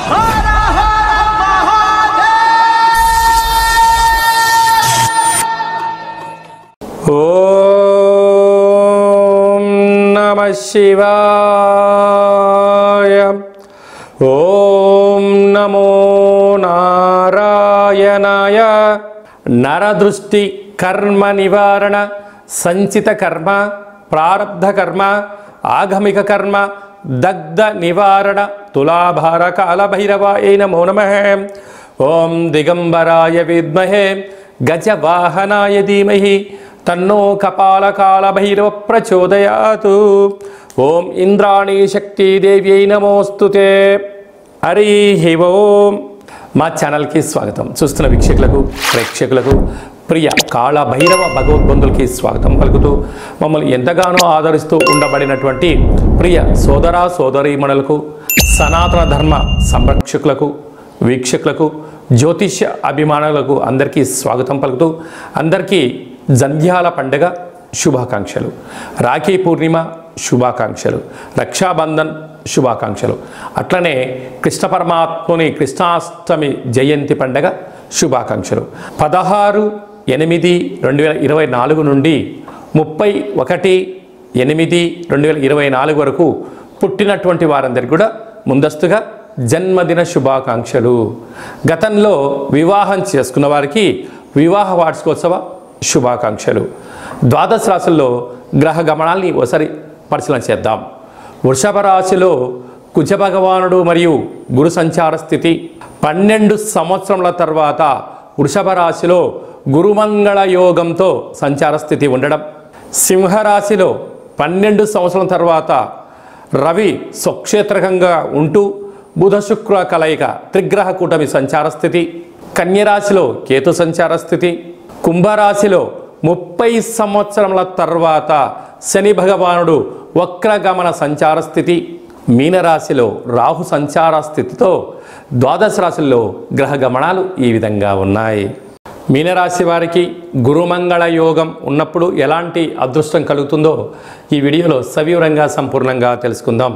ఓం నమః శివాయ. ఓం నమో నారాయణాయ. నరదృష్టి కర్మ నివారణ, సంచిత కర్మ, ప్రారబ్ధ కర్మ, ఆగమిక కర్మ, దగ్ధ నివారణ, తులాభార కాలభైరవాయ నమో నమః. ఓం దిగంబరాయ విద్మహే గజవాహనాయ ధీమహి తన్నో కపాలకాలభైరవ ప్రచోదయాతు. ఓం ఇంద్రాణీ శక్తిదేవ్యై నమోస్తుతే. హరి ఓం. మా ఛానల్కి స్వాగతం. చూస్తున్న వీక్షకులకు, ప్రేక్షకులకు, ప్రియ కాళభైరవ భగవద్బంధులకి స్వాగతం పలుకుతూ మమ్మల్ని ఎంతగానో ఆదరిస్తూ ఉండబడినటువంటి ప్రియ సోదర సోదరీమణులకు, సనాతన ధర్మ సంరక్షకులకు, వీక్షకులకు, జ్యోతిష్య అభిమానులకు అందరికీ స్వాగతం పలుకుతూ అందరికీ జంధ్యాల పండుగ శుభాకాంక్షలు, రాఖీ పూర్ణిమ శుభాకాంక్షలు, రక్షాబంధన్ శుభాకాంక్షలు, అట్లనే కృష్ణ పరమాత్ముని కృష్ణాష్టమి జయంతి పండుగ శుభాకాంక్షలు. 16/8/2024 నుండి 31/8/2024 వరకు పుట్టినటువంటి వారందరికీ కూడా ముందస్తుగా జన్మదిన శుభాకాంక్షలు. గతంలో వివాహం చేసుకున్న వారికి వివాహ వార్షికోత్సవ శుభాకాంక్షలు. ద్వాదశ రాశుల్లో గ్రహ గమనాల్ని ఒకసారి పరిశీలన చేద్దాం. వృషభ రాశిలో కుజ భగవానుడు మరియు గురు సంచార స్థితి. 12 సంవత్సరముల తర్వాత వృషభ రాశిలో గురుమంగళ యోగంతో సంచార స్థితి ఉండడం. సింహరాశిలో 12 సంవత్సరాల తర్వాత రవి స్వక్షేత్రకంగా ఉంటూ బుధ శుక్ర కలయిక త్రిగ్రహ కూటమి సంచార స్థితి. కన్యరాశిలో కేతు సంచార స్థితి. కుంభరాశిలో 30 సంవత్సరముల తర్వాత శని భగవానుడు వక్రగమన సంచార స్థితి. మీనరాశిలో రాహు సంచార స్థితితో ద్వాదశ రాశుల్లో గ్రహ గమనాలు ఈ విధంగా ఉన్నాయి. మీనరాశి వారికి గురుమంగళ యోగం ఉన్నప్పుడు ఎలాంటి అదృష్టం కలుగుతుందో ఈ వీడియోలో సవివరంగా సంపూర్ణంగా తెలుసుకుందాం.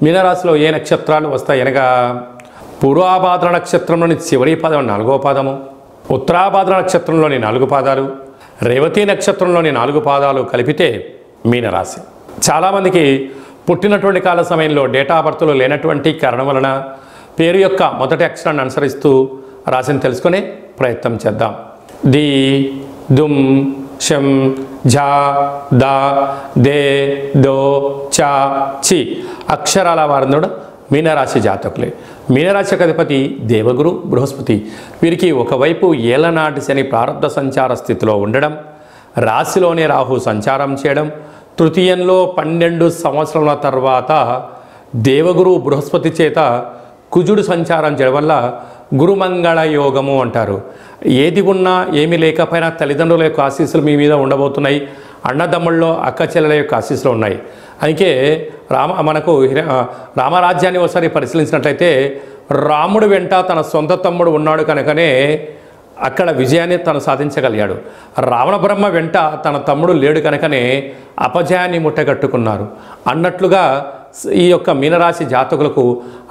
మీనరాశిలో ఏ నక్షత్రాలు వస్తాయనగా పూర్వాభాద్ర నక్షత్రంలోని చివరి పదం 4వ పాదము, ఉత్తరాభాద్ర నక్షత్రంలోని 4 పాదాలు, రేవతి నక్షత్రంలోని 4 పాదాలు కలిపితే మీనరాశి. చాలామందికి పుట్టినటువంటి కాల సమయంలో డేటా ఆఫ్ బర్త్లో లేనటువంటి కారణం వలన పేరు యొక్క మొదటి అక్షరాన్ని అనుసరిస్తూ రాశిని తెలుసుకునే ప్రయత్నం చేద్దాం. ది, దుమ్, షం, ఝా, దా, దే, దో, చా, చి అక్షరాల వారందరూ మీనరాశి జాతకులే. మీనరాశికి అధిపతి దేవగురు బృహస్పతి. వీరికి ఒకవైపు ఏలనాటి శని ప్రారబ్ధ సంచార స్థితిలో ఉండడం, రాశిలోనే రాహు సంచారం చేయడం, తృతీయంలో 12 సంవత్సరాల తర్వాత దేవగురు బృహస్పతి చేత కుజుడు సంచారం చేయడం వల్ల గురుమంగళ యోగము అంటారు. ఏది ఉన్నా ఏమీ లేకపోయినా తల్లిదండ్రుల యొక్క ఆశీస్సులు మీ మీద ఉండబోతున్నాయి. అన్నదమ్ముల్లో అక్క చెల్లెల యొక్క ఆశీస్సులు ఉన్నాయి. అందుకే మనకు రామరాజ్యాన్ని ఒకసారి పరిశీలించినట్లయితే రాముడు వెంట తన సొంత తమ్ముడు ఉన్నాడు కనుకనే అక్కడ విజయాన్ని తను సాధించగలిగాడు. రావణ బ్రహ్మ వెంట తన తమ్ముడు లేడు కనుకనే అపజయాన్ని ముట్టగట్టుకున్నారు అన్నట్లుగా ఈ యొక్క మీనరాశి జాతకులకు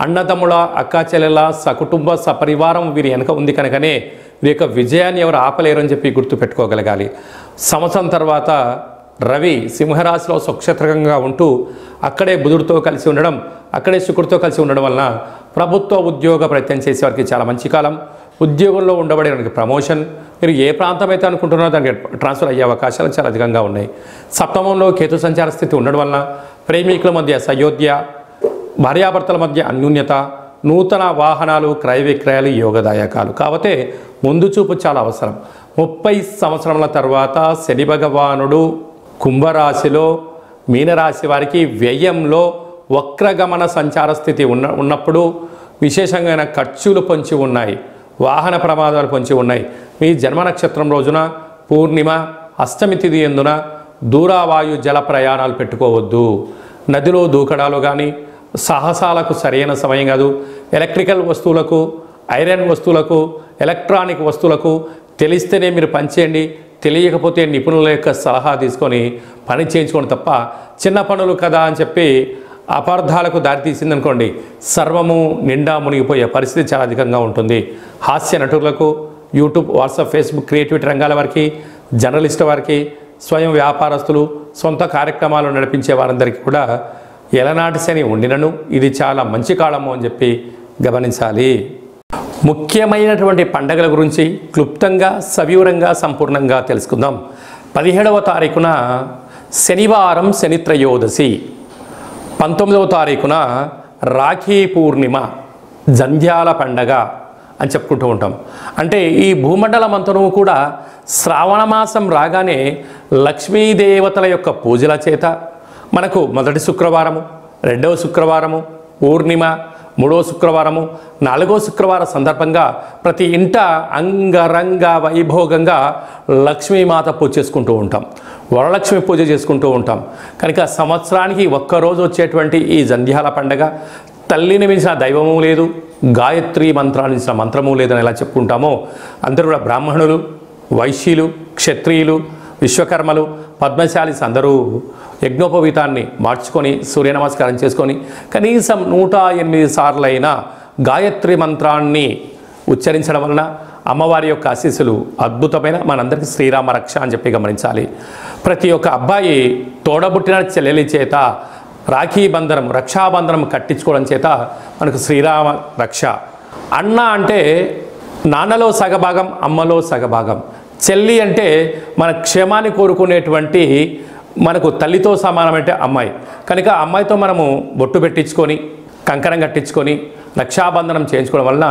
అన్నదమ్ముల అక్క చెల్లెల సకుటుంబ సపరివారం వీరి వెనక ఉంది కనుకనే వీరి యొక్క విజయాన్ని ఎవరు ఆపలేరు అని చెప్పి గుర్తుపెట్టుకోగలగాలి. సంవత్సరం తర్వాత రవి సింహరాశిలో స్వక్షేత్రకంగా ఉంటూ అక్కడే బుధుడితో కలిసి ఉండడం, అక్కడే శుక్రుడితో కలిసి ఉండడం వలన ప్రభుత్వ ఉద్యోగ ప్రయత్నం చేసేవారికి చాలా మంచి కాలం. ఉద్యోగంలో ఉండబడేవారికి ప్రమోషన్, మీరు ఏ ప్రాంతం అయితే అనుకుంటున్నారో దానికి ట్రాన్స్ఫర్ అయ్యే అవకాశాలు చాలా అధికంగా ఉన్నాయి. సప్తమంలో కేతు సంచార స్థితి ఉండడం వలన ప్రేమికుల మధ్య సయోధ్య, భార్యాభర్తల మధ్య అన్యూన్యత, నూతన వాహనాలు క్రయ విక్రయాలు యోగదాయకాలు. కాబట్టి ముందు చూపు చాలా అవసరం. 30 సంవత్సరముల తర్వాత శని భగవానుడు కుంభరాశిలో మీనరాశి వారికి వ్యయంలో వక్రగమన సంచార స్థితి ఉన్నప్పుడు విశేషంగా ఖర్చులు పొంచి ఉన్నాయి, వాహన ప్రమాదాలు పొంచి ఉన్నాయి. మీ జన్మ నక్షత్రం రోజున పూర్ణిమ అష్టమి తిథి ఎందున దూరావాయు జల ప్రయాణాలు పెట్టుకోవద్దు. నదిలో దూకడాలు కానీ సాహసాలకు సరైన సమయం కాదు. ఎలక్ట్రికల్ వస్తువులకు, ఐరన్ వస్తువులకు, ఎలక్ట్రానిక్ వస్తువులకు తెలిస్తేనే మీరు పనిచేయండి, తెలియకపోతే నిపుణుల యొక్క సలహా తీసుకొని పని చేయించుకోండి తప్ప చిన్న పనులు కదా అని చెప్పి అపార్థాలకు దారితీసిందనుకోండి, సర్వము నిండా మునిగిపోయే పరిస్థితి చాలా అధికంగా ఉంటుంది. హాస్య నటులకు, యూట్యూబ్, వాట్సాప్, ఫేస్బుక్, క్రియేటివిటీ రంగాల వారికి, జర్నలిస్ట్ వారికి, స్వయం వ్యాపారస్తులు, సొంత కార్యక్రమాలు నడిపించే వారందరికీ కూడా ఎలనాటి శని ఉండినను ఇది చాలా మంచి కాలము అని చెప్పి గమనించాలి. ముఖ్యమైనటువంటి పండగల గురించి క్లుప్తంగా, సవివరంగా, సంపూర్ణంగా తెలుసుకుందాం. 17వ తారీఖున శనివారం శని త్రయోదశి, 19వ తారీఖున రాఖీ పూర్ణిమ, జంధ్యాల పండగ అని చెప్పుకుంటూ ఉంటాం. అంటే ఈ భూమండలం అంతను కూడా శ్రావణ మాసం రాగానే లక్ష్మీదేవతల యొక్క పూజల చేత మనకు మొదటి శుక్రవారము, రెండవ శుక్రవారము, పూర్ణిమ, మూడవ శుక్రవారము, నాలుగవ శుక్రవారం సందర్భంగా ప్రతి ఇంట అంగరంగ వైభోగంగా లక్ష్మీమాత పూజ చేసుకుంటూ ఉంటాం, వరలక్ష్మి పూజ చేసుకుంటూ ఉంటాం. కనుక సంవత్సరానికి ఒక్కరోజు వచ్చేటువంటి ఈ జంధ్యాల పండగ తల్లిని మించిన దైవము లేదు, గాయత్రి మంత్రాన్ని మించిన మంత్రము లేదని ఎలా చెప్పుకుంటామో అందరూ కూడా బ్రాహ్మణులు, వైశ్యులు, క్షత్రియులు, విశ్వకర్మలు, పద్మశాలీస్ అందరూ యజ్ఞోపవీతాన్ని మార్చుకొని సూర్య నమస్కారం చేసుకొని కనీసం 108 సార్లైనా గాయత్రి మంత్రాన్ని ఉచ్చరించడం వలన అమ్మవారి యొక్క ఆశీస్సులు అద్భుతమైన మనందరికీ శ్రీరామ రక్ష అని చెప్పి గమనించాలి. ప్రతి ఒక్క అబ్బాయి తోడబుట్టిన చెల్లెలి చేత రాఖీ బంధనం, రక్షాబంధనం కట్టించుకోవడం చేత మనకు శ్రీరామ రక్ష. అన్న అంటే నాన్నలో సగభాగం, అమ్మలో సగభాగం. చెల్లి అంటే మన క్షేమాన్ని కోరుకునేటువంటి మనకు తల్లితో సమానమంటే అమ్మాయి. కనుక అమ్మాయితో మనము బొట్టు పెట్టించుకొని, కంకణం కట్టించుకొని, రక్షాబంధనం చేయించుకోవడం వలన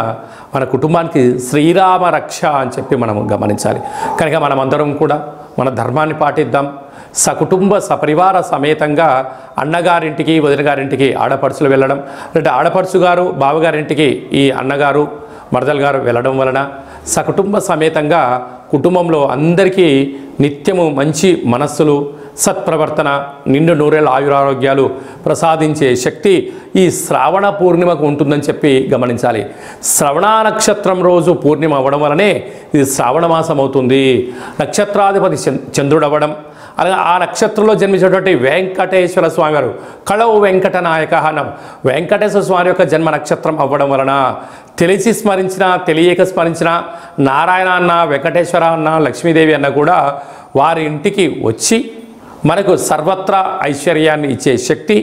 మన కుటుంబానికి శ్రీరామ రక్ష అని చెప్పి మనము గమనించాలి. కనుక మనమందరం కూడా మన ధర్మాన్ని పాటిద్దాం. సకుటుంబ సపరివార సమేతంగా అన్నగారింటికి, వదిన గారింటికి ఆడపడుచులు వెళ్ళడం, అంటే ఆడపడుచు గారు బావగారింటికి ఈ అన్నగారు, మరదలు గారు వెళ్ళడం వలన సకుటుంబ సమేతంగా కుటుంబంలో అందరికీ నిత్యము మంచి మనస్సులు, సత్ప్రవర్తన, నిండు నూరేళ్ళ ఆయురారోగ్యాలు ప్రసాదించే శక్తి ఈ శ్రావణ పూర్ణిమకు ఉంటుందని చెప్పి గమనించాలి. శ్రవణ నక్షత్రం రోజు పూర్ణిమ అవ్వడం వలనే ఇది శ్రావణ మాసం అవుతుంది. నక్షత్రాధిపతి చంద్రుడు అవ్వడం, అలాగే ఆ నక్షత్రంలో జన్మించినటువంటి వెంకటేశ్వర స్వామి వారు కళవు వెంకట నాయక అన్నం వెంకటేశ్వర స్వామి యొక్క జన్మ నక్షత్రం అవ్వడం వలన తెలిసి స్మరించిన, తెలియక స్మరించిన నారాయణ అన్న, వెంకటేశ్వర అన్న, లక్ష్మీదేవి అన్న కూడా వారి ఇంటికి వచ్చి మనకు సర్వత్రా ఐశ్వర్యాన్ని ఇచ్చే శక్తి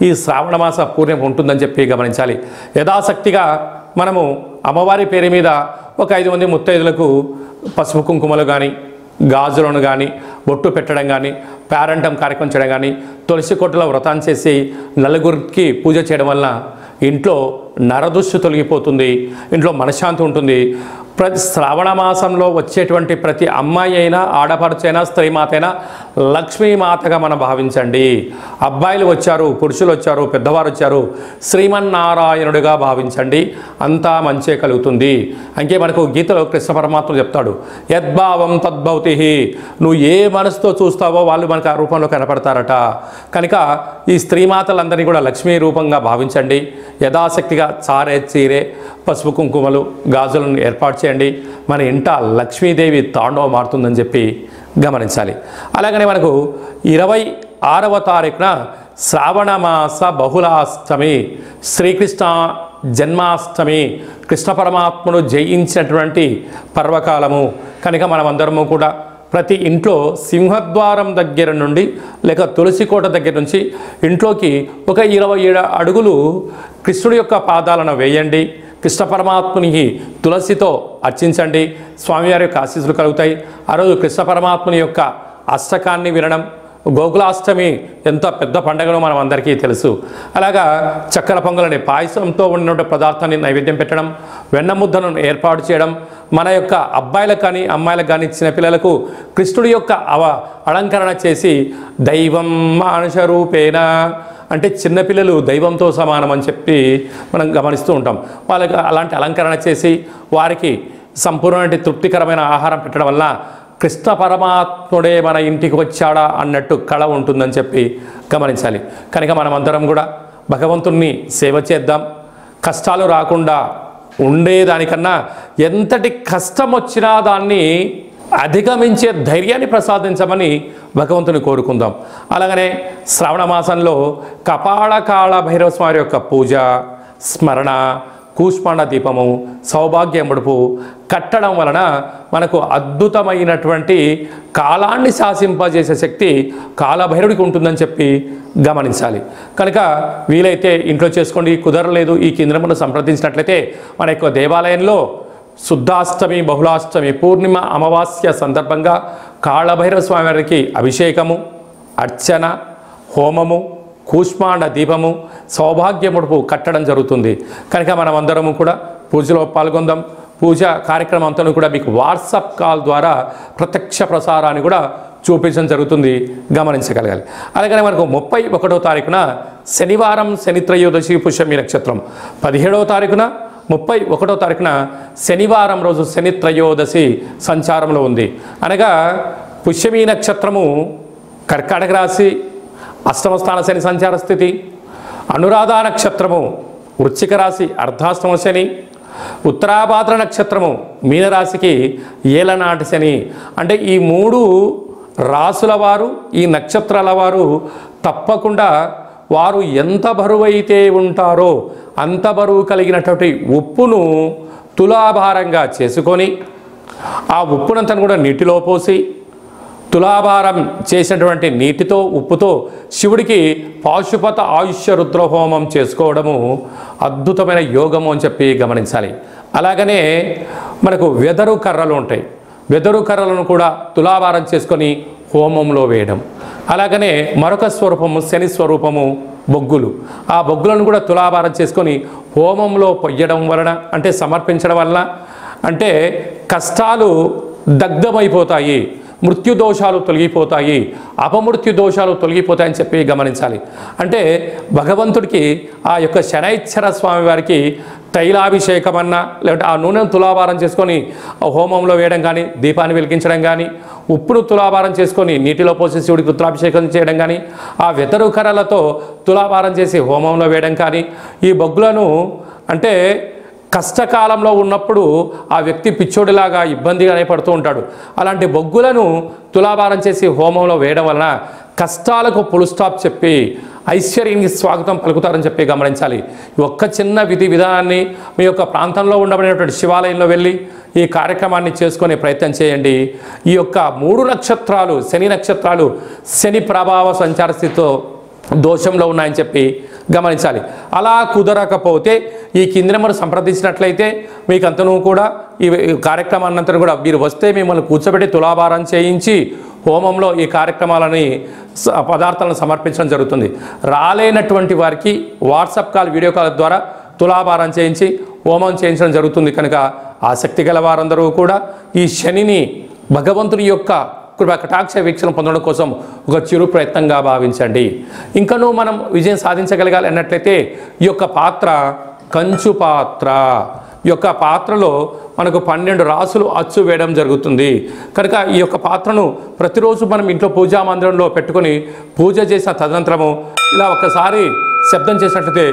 ఈ శ్రావణ మాస పూర్ణిమ ఉంటుందని చెప్పి గమనించాలి. యథాశక్తిగా మనము అమ్మవారి పేరు మీద ఒక 5 మంది ముత్తైదులకు పసుపు కుంకుమలు కానీ, గాజులను కానీ, బొట్టు పెట్టడం కానీ, పేరంటం కార్యక్రమం చేయడం కానీ, తులసి కొట్టులో వ్రతం చేసి నలుగురికి పూజ చేయడం వలన ఇంట్లో నరదృష్టి తొలగిపోతుంది, ఇంట్లో మనశ్శాంతి ఉంటుంది. ప్రతి శ్రావణ మాసంలో వచ్చేటువంటి ప్రతి అమ్మాయి అయినా, ఆడపడుచైనా, స్త్రీమాత అయినా లక్ష్మీమాతగా మనం భావించండి. అబ్బాయిలు వచ్చారు, పురుషులు వచ్చారు, పెద్దవారు వచ్చారు, శ్రీమన్నారాయణుడిగా భావించండి. అంతా మంచే కలుగుతుంది. అంకే మనకు గీతలో కృష్ణ పరమాత్మ చెప్తాడు, యద్భావం తద్భవతి. నువ్వు ఏ మనసుతో చూస్తావో వాళ్ళు మనకు ఆ రూపంలో కనపడతారట. కనుక ఈ స్త్రీమాతలందరినీ కూడా లక్ష్మీ రూపంగా భావించండి. యథాశక్తిగా చారే, చీరే, పసుపు కుంకుమలు, గాజులను ఏర్పాటు చేయండి. మన ఇంట లక్ష్మీదేవి తాండవం మారుతుందని చెప్పి గమనించాలి. అలాగనే మనకు 26వ తారీఖున శ్రావణ మాస బహుళాష్టమి, శ్రీకృష్ణ జన్మాష్టమి, కృష్ణ పరమాత్మను జయించినటువంటి పర్వకాలము. కనుక మనమందరము కూడా ప్రతి ఇంట్లో సింహద్వారం దగ్గర నుండి లేక తులసి కోట దగ్గర నుంచి ఇంట్లోకి ఒక 27 అడుగులు కృష్ణుడి యొక్క పాదాలను వేయండి. కృష్ణ పరమాత్మునికి తులసితో అర్చించండి. స్వామివారి యొక్క ఆశీస్సులు కలుగుతాయి. ఆ రోజు కృష్ణ పరమాత్ముని యొక్క అష్టకాన్ని వినడం, గోకులాష్టమి ఎంత పెద్ద పండుగనో మనం అందరికీ తెలుసు. అలాగా చక్కెర పొంగలని పాయసంతో ఉన్న పదార్థాన్ని నైవేద్యం పెట్టడం, వెన్న ముద్దను ఏర్పాటు చేయడం, మన యొక్క అబ్బాయిలకు కానీ అమ్మాయిలకు కానీ చిన్నపిల్లలకు కృష్ణుడి యొక్క అలంకరణ చేసి దైవం మానుష రూపేణ అంటే చిన్నపిల్లలు దైవంతో సమానం అని చెప్పి మనం గమనిస్తూ ఉంటాం. వాళ్ళకి అలాంటి అలంకరణ చేసి వారికి సంపూర్ణమైన తృప్తికరమైన ఆహారం పెట్టడం వల్ల కృష్ణ పరమాత్ముడే మన ఇంటికి వచ్చాడా అన్నట్టు కళ ఉంటుందని చెప్పి గమనించాలి. కనుక మనమందరం కూడా భగవంతుణ్ణి సేవ చేద్దాం. కష్టాలు రాకుండా ఉండేదానికన్నా ఎంతటి కష్టం వచ్చినా దాన్ని అధిగమించే ధైర్యాన్ని ప్రసాదించమని భగవంతుని కోరుకుందాం. అలాగనే శ్రావణ మాసంలో కపాల కాళ భైరవ స్వామి యొక్క పూజ, స్మరణ, కూష్మాండ దీపము, సౌభాగ్య ముడుపు కట్టడం వలన మనకు అద్భుతమైనటువంటి కాలాన్ని శాసింపజేసే శక్తి కాలభైరవుడికి ఉంటుందని చెప్పి గమనించాలి. కనుక వీలైతే ఇంట్లో చేసుకోండి, కుదరలేదు ఈ కేంద్రమును సంప్రదించినట్లయితే మన యొక్క దేవాలయంలో శుద్ధాష్టమి, బహుళాష్టమి, పూర్ణిమ, అమావాస్య సందర్భంగా కాళభైరవ స్వామి వారికి అభిషేకము, అర్చన, హోమము, కూష్మాండ దీపము, సౌభాగ్య ముడుపు కట్టడం జరుగుతుంది. కనుక మనం అందరము కూడా పూజలో పాల్గొందాం. పూజ కార్యక్రమం అంతా కూడా మీకు వాట్సాప్ కాల్ ద్వారా ప్రత్యక్ష ప్రసారాన్ని కూడా చూపించడం జరుగుతుంది, గమనించగలగాలి. అలాగనే మనకు 31వ తారీఖున శనివారం, శని త్రయోదశి, పుష్యమి నక్షత్రం. 17వ తారీఖున 31వ తారీఖున శనివారం రోజు శని త్రయోదశి సంచారంలో ఉంది. అనగా పుష్యమి నక్షత్రము కర్కాటక రాశి, అష్టమ స్థాన శని సంచార స్థితి. అనురాధ నక్షత్రము వృశ్చిక రాశి, అర్ధాష్టమ శని. ఉత్తరాభాద్ర నక్షత్రము మీనరాశికి ఏలనాటి శని. అంటే ఈ 3 రాసుల వారు, ఈ నక్షత్రాల వారు తప్పకుండా వారు ఎంత బరువు అయితే ఉంటారో అంత బరువు కలిగినటువంటి ఉప్పును తులాభారంగా చేసుకొని ఆ ఉప్పునంతా కూడా నీటిలో పోసి తులాభారం చేసినటువంటి నీటితో, ఉప్పుతో శివుడికి పాశుపత ఆయుష్య రుద్రహోమం చేసుకోవడము అద్భుతమైన యోగము అని చెప్పి గమనించాలి. అలాగనే మనకు వెదరు కర్రలు ఉంటాయి, వెదరు కర్రలను కూడా తులాభారం చేసుకొని హోమంలో వేయడం. అలాగనే మరొక స్వరూపము శని స్వరూపము బొగ్గులు. ఆ బొగ్గులను కూడా తులాభారం చేసుకొని హోమంలో పొయ్యడం వలన, అంటే సమర్పించడం వలన, అంటే కష్టాలు దగ్ధమైపోతాయి, మృత్యు దోషాలు తొలగిపోతాయి, అపమృత్యు దోషాలు తొలగిపోతాయని చెప్పి గమనించాలి. అంటే భగవంతుడికి ఆ యొక్క శనైశ్వర స్వామి వారికి తైలాభిషేకమన్నా, లేకపోతే ఆ నూనెను తులాభారం చేసుకొని హోమంలో వేయడం కానీ, దీపాన్ని వెలిగించడం కానీ, ఉప్పును తులాభారం చేసుకొని నీటిలో పోసి శివుడికి రుద్రాభిషేకం చేయడం కానీ, ఆ వెతరు కర్రలతో తులాభారం చేసి హోమంలో వేయడం కానీ, ఈ బొగ్గులను అంటే కష్టకాలంలో ఉన్నప్పుడు ఆ వ్యక్తి పిచ్చోడిలాగా ఇబ్బందిగానే పడుతూ ఉంటాడు. అలాంటి బొగ్గులను తులాభారం చేసి హోమంలో వేయడం వలన కష్టాలకు ఫుల్ స్టాప్ చెప్పి ఐశ్వర్యానికి స్వాగతం పలుకుతారని చెప్పి గమనించాలి. ఒక్క చిన్న విధి విధానాన్ని మీ యొక్క ప్రాంతంలో ఉండబడినటువంటి శివాలయంలో వెళ్ళి ఈ కార్యక్రమాన్ని చేసుకునే ప్రయత్నం చేయండి. ఈ యొక్క 3 నక్షత్రాలు, శని నక్షత్రాలు శని ప్రభావ సంచార స్థితితో దోషంలో ఉన్నాయని చెప్పి గమనించాలి. అలా కుదరకపోతే ఈ కింది నెంబర్ సంప్రదించినట్లయితే మీకంతను కూడా ఈ కార్యక్రమాన్నంతా కూడా మీరు వస్తే మిమ్మల్ని కూర్చోబెట్టి తులాభారం చేయించి హోమంలో ఈ కార్యక్రమాలని పదార్థాలను సమర్పించడం జరుగుతుంది. రాలేనటువంటి వారికి వాట్సాప్ కాల్, వీడియో కాల్ ద్వారా తులాభారం చేయించి హోమం చేయించడం జరుగుతుంది. కనుక ఆసక్తి గల వారందరూ కూడా ఈ శనిని భగవంతుని యొక్క కృపా కటాక్ష వీక్షణ పొందడం కోసం ఒక చిరు ప్రయత్నంగా భావించండి. ఇంకనూ మనం విజయం సాధించగలగాలి అన్నట్లయితే ఈ యొక్క పాత్ర కంచు పాత్ర. ఈ యొక్క పాత్రలో మనకు 12 రాసులు అచ్చు వేయడం జరుగుతుంది. కనుక ఈ యొక్క పాత్రను ప్రతిరోజు మనం ఇంట్లో పూజా మందిరంలో పెట్టుకొని పూజ చేసిన తదనంతరము ఇలా ఒక్కసారి శబ్దం చేసినట్లయితే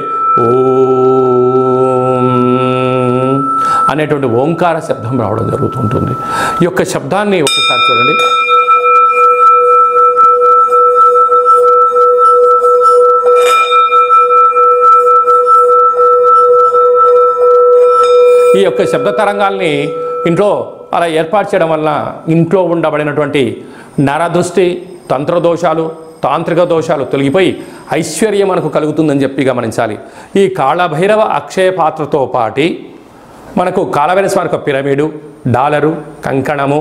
ఓం అనేటువంటి ఓంకార శబ్దం రావడం జరుగుతుంటుంది. ఈ యొక్క శబ్దాన్ని ఒకసారి చూడండి. ఈ యొక్క శబ్ద తరంగాల్ని ఇంట్లో అలా ఏర్పాటు చేయడం వలన ఇంట్లో ఉండబడినటువంటి నరదృష్టి, తంత్రదోషాలు, తాంత్రిక దోషాలు తొలగిపోయి ఐశ్వర్యం మనకు కలుగుతుందని చెప్పి గమనించాలి. ఈ కాళభైరవ అక్షయ పాత్రతో పాటి మనకు కాళభైరవ స్వామి యొక్క పిరమిడు, డాలరు, కంకణము,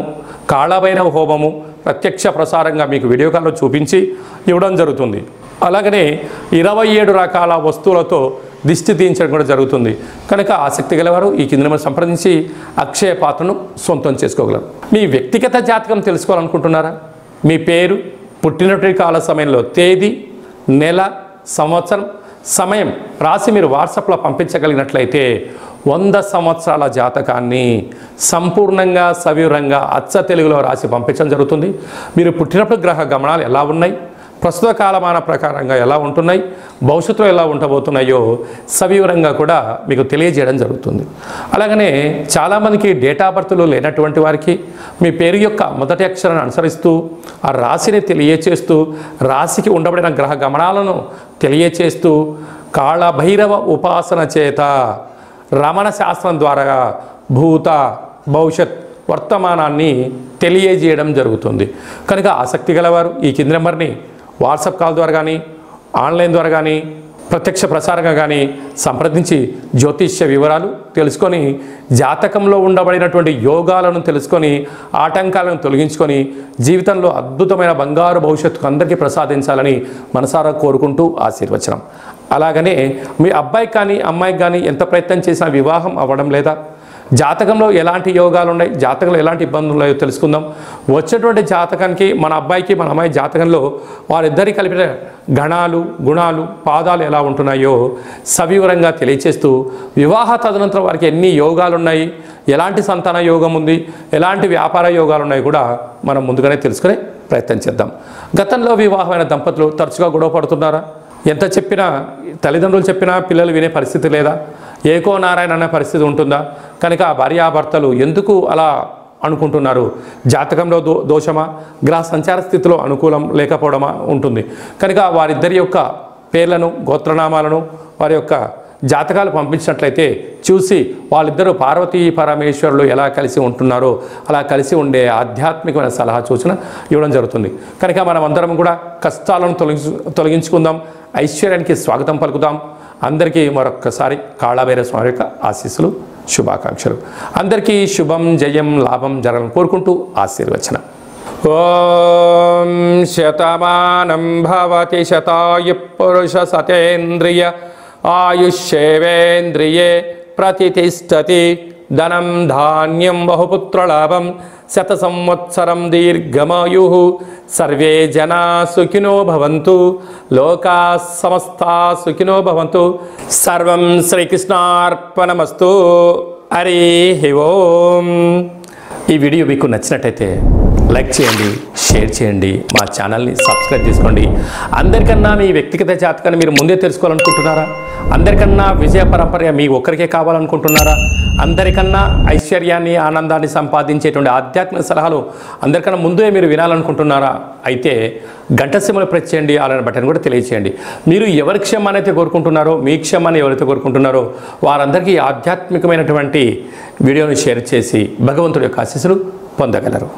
కాళభైరవ హోమము ప్రత్యక్ష ప్రసారంగా మీకు వీడియో కాల్లో చూపించి ఇవ్వడం జరుగుతుంది. అలాగనే 27 రకాల వస్తువులతో దిష్టి తీయించడం కూడా జరుగుతుంది. కనుక ఆసక్తి గలవారు ఈ కింద నెంబర్ సంప్రదించి అక్షయ పాత్రను సొంతం చేసుకోగలరు. మీ వ్యక్తిగత జాతకం తెలుసుకోవాలనుకుంటున్నారా? మీ పేరు, పుట్టినటువంటి కాల సమయంలో తేదీ, నెల, సంవత్సరం, సమయం రాసి మీరు వాట్సాప్లో పంపించగలిగినట్లయితే 100 సంవత్సరాల జాతకాన్ని సంపూర్ణంగా సవివరంగా అచ్చ తెలుగులో రాసి పంపించడం జరుగుతుంది. మీరు పుట్టినప్పుడు గ్రహ గమనాలు ఎలా ఉన్నాయి, ప్రస్తుత కాలమాన ప్రకారంగా ఎలా ఉంటున్నాయి, భవిష్యత్తులో ఎలా ఉండబోతున్నాయో సవివరంగా కూడా మీకు తెలియజేయడం జరుగుతుంది. అలాగనే చాలామందికి డేటా బర్త్లు లేనటువంటి వారికి మీ పేరు యొక్క మొదటి అక్షరాన్ని అనుసరిస్తూ ఆ రాశిని తెలియచేస్తూ రాశికి ఉండబడిన గ్రహ గమనాలను తెలియచేస్తూ కాళభైరవ ఉపాసన చేత రమణ శాస్త్రం ద్వారా భూత భవిష్యత్ వర్తమానాన్ని తెలియజేయడం జరుగుతుంది. కనుక ఆసక్తి గలవారు ఈ కింది నెంబర్ని వాట్సాప్ కాల్ ద్వారా కానీ ఆన్లైన్ ద్వారా కానీ ప్రత్యక్ష ప్రసారంగా కానీ సంప్రదించి జ్యోతిష్య వివరాలు తెలుసుకొని జాతకంలో ఉండబడినటువంటి యోగాలను తెలుసుకొని ఆటంకాలను తొలగించుకొని జీవితంలో అద్భుతమైన బంగారు భవిష్యత్తుకు అందరికీ ప్రసాదించాలని మనసారా కోరుకుంటూ ఆశీర్వచనం. అలాగనే మీ అబ్బాయికి కానీ అమ్మాయికి కానీ ఎంత ప్రయత్నం చేసినా వివాహం అవ్వడం లేదా, జాతకంలో ఎలాంటి యోగాలు ఉన్నాయి, జాతకంలో ఎలాంటి ఇబ్బందులు ఉన్నాయో తెలుసుకుందాం. వచ్చేటువంటి జాతకానికి మన అబ్బాయికి మన అమ్మాయి జాతకంలో వారిద్దరి కలిపిన గణాలు గుణాలు పాదాలు ఎలా ఉంటున్నాయో సవివరంగా తెలియచేస్తూ వివాహ తదనంతరం వారికి ఎన్ని యోగాలు ఉన్నాయి, ఎలాంటి సంతాన యోగం ఉంది, ఎలాంటి వ్యాపార యోగాలు ఉన్నాయి కూడా మనం ముందుగానే తెలుసుకునే ప్రయత్నం చేద్దాం. గతంలో వివాహమైన దంపతులు తరచుగా గొడవ పడుతున్నారా? ఎంత చెప్పినా తల్లిదండ్రులు చెప్పినా పిల్లలు వినే పరిస్థితి లేదా? ఏకో నారాయణ అనే పరిస్థితి ఉంటుందా? కనుక భార్యాభర్తలు ఎందుకు అలా అనుకుంటున్నారు? జాతకంలో దోషమా, గ్రహ సంచార స్థితిలో అనుకూలం లేకపోవడమా ఉంటుంది. కనుక వారిద్దరి యొక్క పేర్లను గోత్రనామాలను వారి యొక్క జాతకాలు పంపించినట్లయితే చూసి వాళ్ళిద్దరూ పార్వతీ పరమేశ్వరులు ఎలా కలిసి ఉంటున్నారో అలా కలిసి ఉండే ఆధ్యాత్మికమైన సలహా సూచన ఇవ్వడం జరుగుతుంది. కనుక మనం అందరం కూడా కష్టాలను తొలగించుకుందాం, ఐశ్వర్యానికి స్వాగతం పలుకుదాం. అందరికీ మరొక్కసారి కాళభైరవ స్వామి యొక్క ఆశీస్సులు, శుభాకాంక్షలు. అందరికీ శుభం, జయం, లాభం జరగాలని కోరుకుంటూ ఆశీర్వచనం. ఓం శతమానం భవతి శతాయు పురుష సతేంద్రియ ఆయుష్యేవేంద్రియే ప్రతిష్టతి ధనం ధాన్యం బహుపుత్రలాభం శత సంవత్సరం దీర్ఘమాయు సర్వే జనా సుఖినో భవంతు లోకా సమస్తా సుఖినో భవంతు. సర్వం శ్రీకృష్ణార్పణమస్తు. హరి ఓం. ఈ వీడియో మీకు నచ్చినట్టయితే లైక్ చేయండి, షేర్ చేయండి, మా ఛానల్ని సబ్స్క్రైబ్ చేసుకోండి. అందరికన్నా మీ వ్యక్తిగత జాతకాన్ని మీరు ముందే తెలుసుకోవాలనుకుంటున్నారా? అందరికన్నా విజయ పరంపర మీ ఒక్కరికే కావాలనుకుంటున్నారా? అందరికన్నా ఐశ్వర్యాన్ని ఆనందాన్ని సంపాదించేటువంటి ఆధ్యాత్మిక సలహాలు అందరికన్నా ముందే మీరు వినాలనుకుంటున్నారా? అయితే గంట సింబల్ ప్రెస్ చేయండి, అలానే బటన్ కూడా తెలియచేయండి. మీరు ఎవరి క్షేమాన్ని అయితే కోరుకుంటున్నారో, మీ క్షేమాన్ని ఎవరైతే కోరుకుంటున్నారో వారందరికీ ఆధ్యాత్మికమైనటువంటి వీడియోని షేర్ చేసి భగవంతుడి యొక్క ఆశీస్సులు పొందగలరు.